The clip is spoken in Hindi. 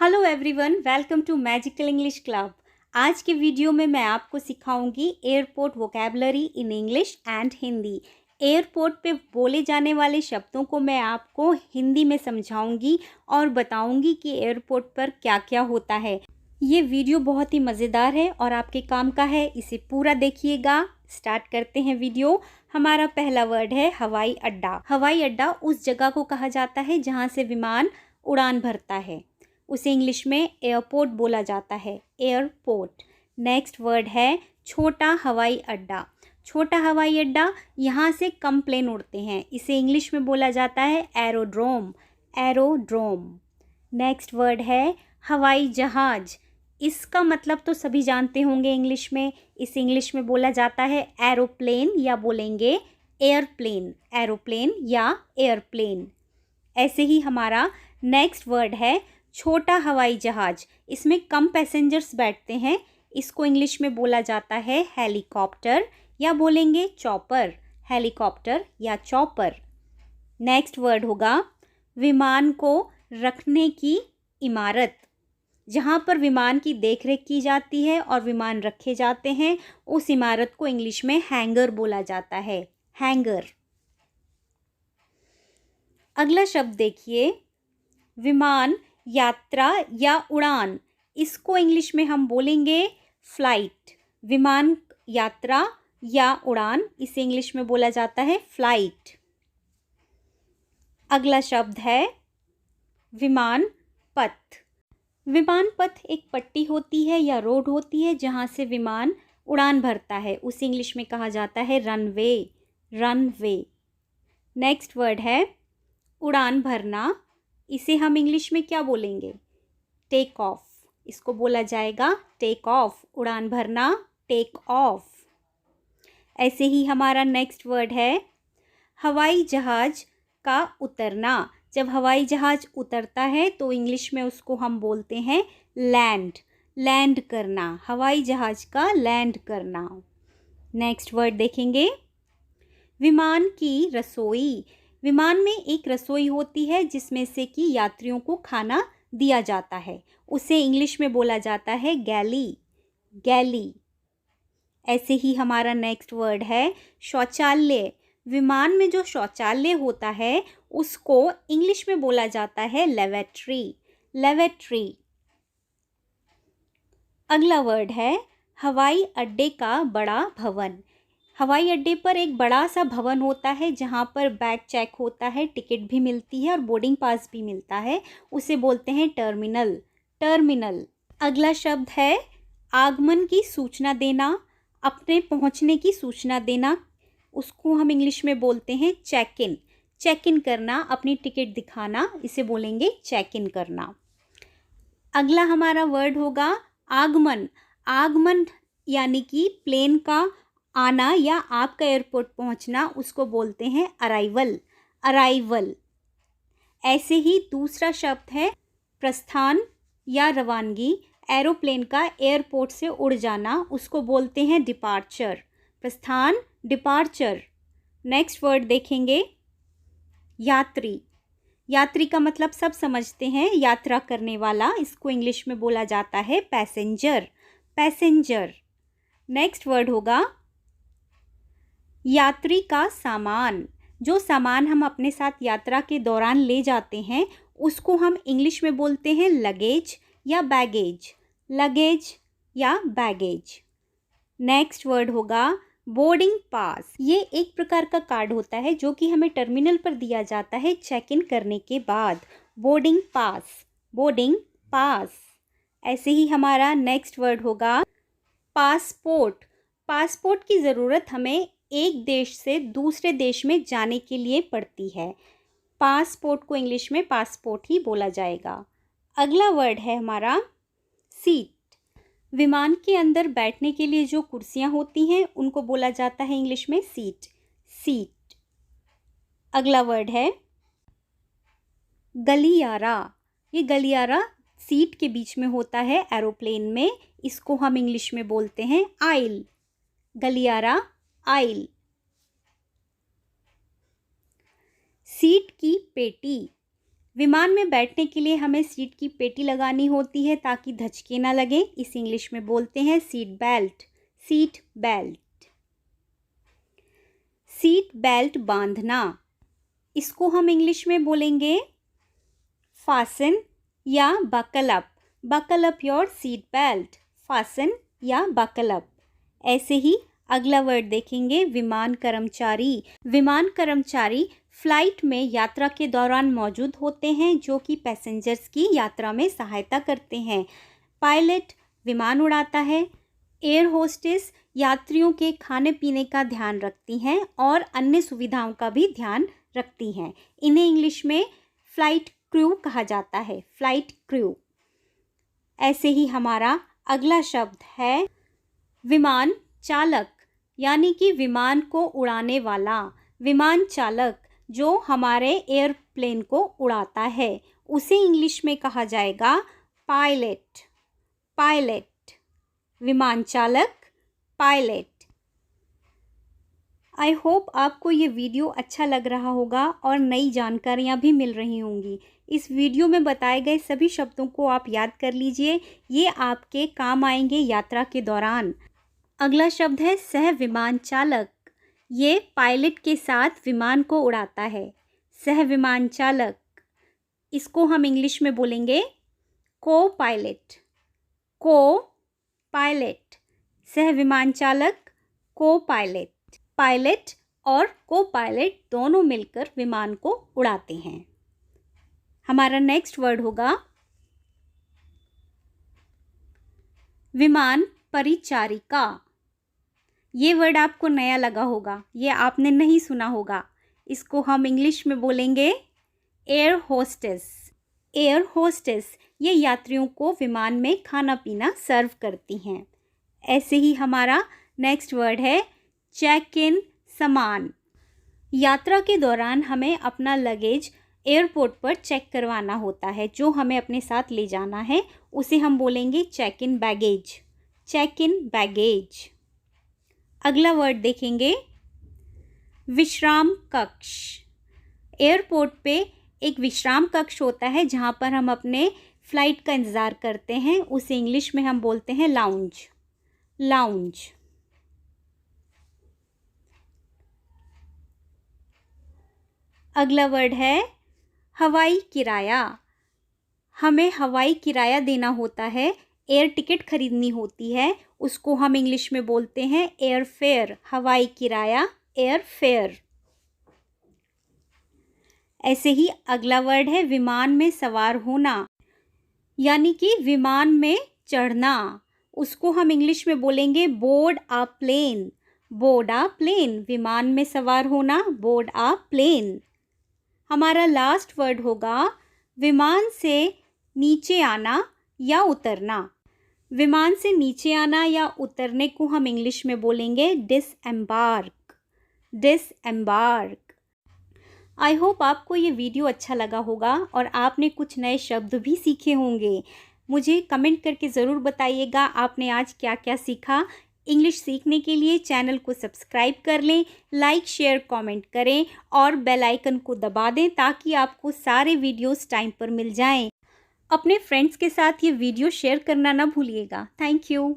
Hello everyone, welcome to magical English club. आज के वीडियो में मैं आपको सिखाऊंगी airport vocabulary in English and Hindi. Airport पे बोले जाने वाले शब्दों को मैं आपको हिंदी में समझाऊंगी और बताऊंगी कि एयरपोर्ट पर क्या क्या होता है। ये वीडियो बहुत ही मज़ेदार है और आपके काम का है, इसे पूरा देखिएगा। स्टार्ट करते हैं वीडियो। हमारा पहला वर्ड है हवाई अड्डा। हवाई अड्डा उस जगह को कहा जाता है जहाँ से विमान उड़ान भरता है, उसे इंग्लिश में एयरपोर्ट बोला जाता है, एयरपोर्ट। नेक्स्ट वर्ड है छोटा हवाई अड्डा। छोटा हवाई अड्डा, यहाँ से कम प्लेन उड़ते हैं, इसे इंग्लिश में बोला जाता है एरोड्रोम, एरोड्रोम। नेक्स्ट वर्ड है हवाई जहाज। इसका मतलब तो सभी जानते होंगे इंग्लिश में, इसे इंग्लिश में बोला जाता है एरोप्लेन या बोलेंगे एयरप्लेन, एरोप्लेन या एयरप्लेन। ऐसे ही हमारा नेक्स्ट वर्ड है छोटा हवाई जहाज। इसमें कम पैसेंजर्स बैठते हैं, इसको इंग्लिश में बोला जाता है हेलीकॉप्टर या बोलेंगे चॉपर, हेलीकॉप्टर या चॉपर। नेक्स्ट वर्ड होगा विमान को रखने की इमारत। जहाँ पर विमान की देखरेख की जाती है और विमान रखे जाते हैं, उस इमारत को इंग्लिश में हैंगर बोला जाता है, हैंगर। अगला शब्द देखिए, विमान यात्रा या उड़ान। इसको इंग्लिश में हम बोलेंगे फ्लाइट। विमान यात्रा या उड़ान, इसे इंग्लिश में बोला जाता है फ्लाइट। अगला शब्द है विमान पथ। विमान पथ एक पट्टी होती है या रोड होती है जहाँ से विमान उड़ान भरता है, उसे इंग्लिश में कहा जाता है रनवे, रनवे। नेक्स्ट वर्ड है उड़ान भरना। इसे हम इंग्लिश में क्या बोलेंगे? Take off. इसको बोला जाएगा टेक ऑफ, उड़ान भरना, टेक ऑफ। ऐसे ही हमारा नेक्स्ट वर्ड है हवाई जहाज का उतरना। जब हवाई जहाज उतरता है तो इंग्लिश में उसको हम बोलते हैं लैंड, लैंड करना, हवाई जहाज का लैंड करना। नेक्स्ट वर्ड देखेंगे विमान की रसोई। विमान में एक रसोई होती है जिसमें से कि यात्रियों को खाना दिया जाता है, उसे इंग्लिश में बोला जाता है गैली, गैली। ऐसे ही हमारा नेक्स्ट वर्ड है शौचालय। विमान में जो शौचालय होता है उसको इंग्लिश में बोला जाता है लेवेट्री, लेवेट्री। अगला वर्ड है हवाई अड्डे का बड़ा भवन। हवाई अड्डे पर एक बड़ा सा भवन होता है जहाँ पर बैग चेक होता है, टिकट भी मिलती है और बोर्डिंग पास भी मिलता है, उसे बोलते हैं टर्मिनल, टर्मिनल। अगला शब्द है आगमन की सूचना देना, अपने पहुँचने की सूचना देना, उसको हम इंग्लिश में बोलते हैं चेक इन, चेक इन करना, अपनी टिकट दिखाना, इसे बोलेंगे चेक इन करना। अगला हमारा वर्ड होगा आगमन। आगमन यानी कि प्लेन का आना या आपका एयरपोर्ट पहुंचना, उसको बोलते हैं अराइवल, अराइवल। ऐसे ही दूसरा शब्द है प्रस्थान या रवानगी। एरोप्लेन का एयरपोर्ट से उड़ जाना, उसको बोलते हैं डिपार्चर, प्रस्थान, डिपार्चर। नेक्स्ट वर्ड देखेंगे यात्री। यात्री का मतलब सब समझते हैं, यात्रा करने वाला, इसको इंग्लिश में बोला जाता है पैसेंजर, पैसेंजर। नेक्स्ट वर्ड होगा यात्री का सामान। जो सामान हम अपने साथ यात्रा के दौरान ले जाते हैं उसको हम इंग्लिश में बोलते हैं लगेज या बैगेज, लगेज या बैगेज। नेक्स्ट वर्ड होगा बोर्डिंग पास। ये एक प्रकार का कार्ड होता है जो कि हमें टर्मिनल पर दिया जाता है चेक इन करने के बाद, बोर्डिंग पास, बोर्डिंग पास। ऐसे ही हमारा नेक्स्ट वर्ड होगा पासपोर्ट। पासपोर्ट की ज़रूरत हमें एक देश से दूसरे देश में जाने के लिए पड़ती है, पासपोर्ट को इंग्लिश में पासपोर्ट ही बोला जाएगा। अगला वर्ड है हमारा सीट। विमान के अंदर बैठने के लिए जो कुर्सियां होती हैं उनको बोला जाता है इंग्लिश में सीट, सीट। अगला वर्ड है गलियारा। ये गलियारा सीट के बीच में होता है एरोप्लेन में, इसको हम इंग्लिश में बोलते हैं आइल, गलियारा, आइल। सीट की पेटी। विमान में बैठने के लिए हमें सीट की पेटी लगानी होती है ताकि धचके ना लगे। इस इंग्लिश में बोलते हैं seat belt. Seat belt. Seat belt बांधना, इसको हम इंग्लिश में बोलेंगे फासन या buckle up. Buckle up your seat belt. Fasten या बकल अप। ऐसे ही अगला वर्ड देखेंगे विमान कर्मचारी। विमान कर्मचारी फ्लाइट में यात्रा के दौरान मौजूद होते हैं जो कि पैसेंजर्स की यात्रा में सहायता करते हैं। पायलट विमान उड़ाता है। एयर होस्टेस यात्रियों के खाने पीने का ध्यान रखती हैं और अन्य सुविधाओं का भी ध्यान रखती हैं। इन्हें इंग्लिश में फ्लाइट क्रू कहा जाता है। Flight crew. ऐसे ही हमारा अगला शब्द है विमान चालक, यानी कि विमान को उड़ाने वाला। विमान चालक जो हमारे एयरप्लेन को उड़ाता है उसे इंग्लिश में कहा जाएगा पायलट। पायलट। विमान चालक, पायलट। आई होप आपको ये वीडियो अच्छा लग रहा होगा और नई जानकारियाँ भी मिल रही होंगी। इस वीडियो में बताए गए सभी शब्दों को आप याद कर लीजिए, ये आपके काम आएंगे यात्रा के दौरान। अगला शब्द है सह विमान चालक। ये पायलट के साथ विमान को उड़ाता है। सह विमान चालक, इसको हम इंग्लिश में बोलेंगे को पायलट। को पायलट। सह विमान चालक, को पायलट। पायलट और को पायलट दोनों मिलकर विमान को उड़ाते हैं। हमारा नेक्स्ट वर्ड होगा विमान परिचारिका। ये वर्ड आपको नया लगा होगा, ये आपने नहीं सुना होगा। इसको हम इंग्लिश में बोलेंगे एयर होस्टेस। एयर होस्टेस ये यात्रियों को विमान में खाना पीना सर्व करती हैं। ऐसे ही हमारा नेक्स्ट वर्ड है चेक इन सामान। यात्रा के दौरान हमें अपना लगेज एयरपोर्ट पर चेक करवाना होता है। जो हमें अपने साथ ले जाना है उसे हम बोलेंगे check in baggage. Check in baggage. अगला वर्ड देखेंगे विश्राम कक्ष। एयरपोर्ट पे एक विश्राम कक्ष होता है जहाँ पर हम अपने फ्लाइट का इंतज़ार करते हैं, उसे इंग्लिश में हम बोलते हैं लाउंज। लाउंज। अगला वर्ड है हवाई किराया। हमें हवाई किराया देना होता है, एयर टिकट खरीदनी होती है, उसको हम इंग्लिश में बोलते हैं एयर फेयर। हवाई किराया, एयर फेयर। ऐसे ही अगला वर्ड है विमान में सवार होना, यानी कि विमान में चढ़ना। उसको हम इंग्लिश में बोलेंगे board a plane. Board a plane. विमान में सवार होना, बोर्ड अ प्लेन। हमारा लास्ट वर्ड होगा विमान से नीचे आना या उतरना। विमान से नीचे आना या उतरने को हम इंग्लिश में बोलेंगे डिसएम्बार्क। डिसएम्बार्क। आई होप आपको ये वीडियो अच्छा लगा होगा और आपने कुछ नए शब्द भी सीखे होंगे। मुझे कमेंट करके ज़रूर बताइएगा आपने आज क्या क्या सीखा। इंग्लिश सीखने के लिए चैनल को सब्सक्राइब कर लें, लाइक शेयर कमेंट करें और बेल आइकन को दबा दें ताकि आपको सारे वीडियोस टाइम पर मिल जाएं। अपने फ्रेंड्स के साथ ये वीडियो शेयर करना ना भूलिएगा। Thank you.